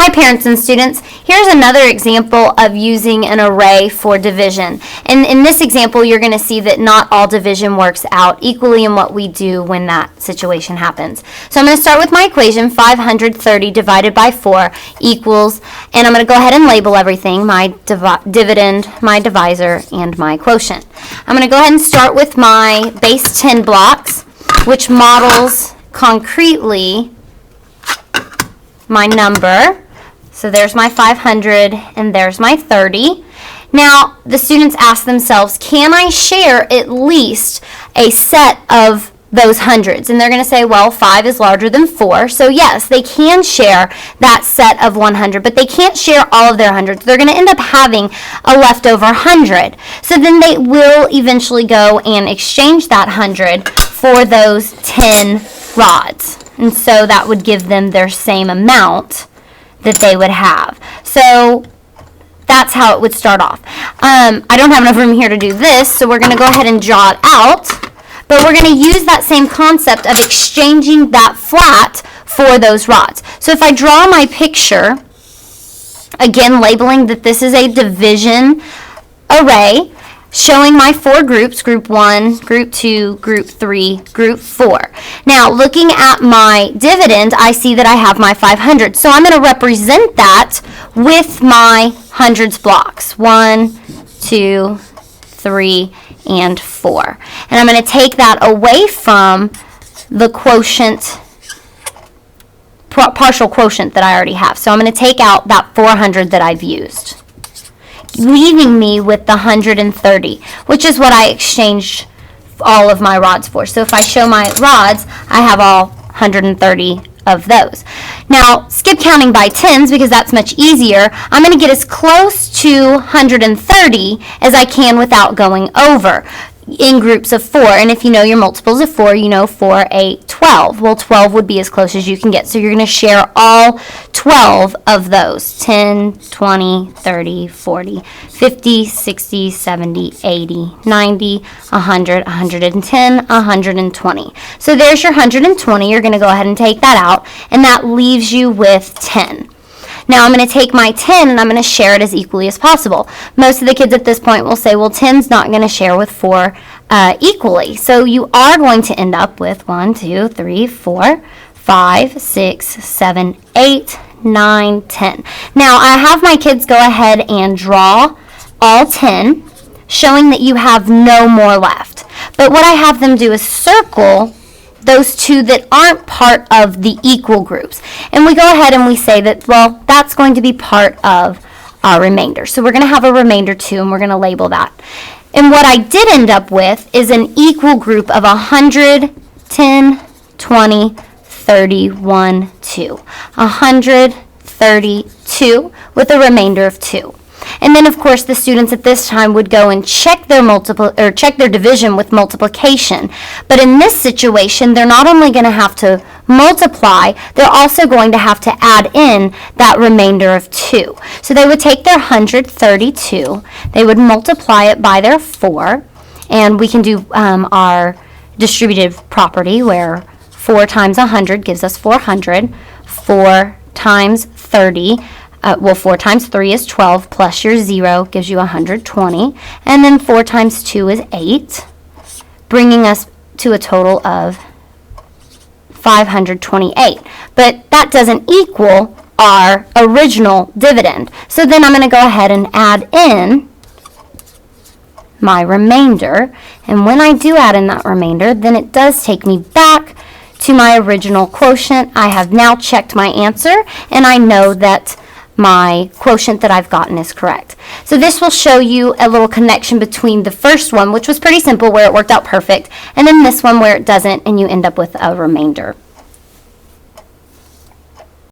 Hi parents and students, here's another example of using an array for division. And in this example, you're going to see that not all division works out equally in what we do when that situation happens. So I'm going to start with my equation, 530 divided by 4 equals, and I'm going to go ahead and label everything, my dividend, my divisor, and my quotient. I'm going to go ahead and start with my base 10 blocks, which models concretely my number. So there's my 500 and there's my 30. Now the students ask themselves, can I share at least a set of those hundreds? And they're going to say, well, 5 is larger than 4. So yes, they can share that set of 100, but they can't share all of their hundreds. They're going to end up having a leftover 100. So then they will eventually go and exchange that 100 for those 10 rods. And so that would give them their same amount that they would have. So that's how it would start off. I don't have enough room here to do this, so we're going to go ahead and draw it out. But we're going to use that same concept of exchanging that flat for those rods. So if I draw my picture, again labeling that this is a division array, showing my 4 groups, group 1, group 2, group 3, group 4. Now, looking at my dividend, I see that I have my 500. So I'm going to represent that with my hundreds blocks, 1, 2, 3, and 4. And I'm going to take that away from the quotient, partial quotient that I already have. So I'm going to take out that 400 that I've used, leaving me with the 130, which is what I exchanged all of my rods for. So if I show my rods, I have all 130 of those. Now, skip counting by tens because that's much easier. I'm going to get as close to 130 as I can without going over in groups of 4. And if you know your multiples of 4, you know 4, 8, 12. Well, 12 would be as close as you can get. So you're going to share all 12 of those. 10, 20, 30, 40, 50, 60, 70, 80, 90, 100, 110, 120. So there's your 120. You're going to go ahead and take that out, and that leaves you with 10. Now I'm going to take my 10 and I'm going to share it as equally as possible. Most of the kids at this point will say, well, 10's not going to share with 4 equally. So you are going to end up with 1, 2, 3, 4, 5, 6, 7, 8, 9, 10. Now I have my kids go ahead and draw all 10, showing that you have no more left. But what I have them do is circle those 2 that aren't part of the equal groups. And we go ahead and we say that, well, that's going to be part of our remainder. So we're going to have a remainder 2, and we're going to label that. And what I did end up with is an equal group of 100, 10, 20, 31, 2. 132 with a remainder of 2. And then, of course, the students at this time would go and check their division with multiplication. But in this situation, they're not only going to have to multiply, they're also going to have to add in that remainder of 2. So they would take their 132, they would multiply it by their 4, and we can do our distributive property where 4 times 100 gives us 400, 4 times 30, 4 times 3 is 12, plus your 0 gives you 120. And then 4 times 2 is 8, bringing us to a total of 528. But that doesn't equal our original dividend. So then I'm going to go ahead and add in my remainder. And when I do add in that remainder, then it does take me back to my original quotient. I have now checked my answer, and I know that my quotient that I've gotten is correct. So this will show you a little connection between the first one, which was pretty simple, where it worked out perfect, and then this one where it doesn't, and you end up with a remainder.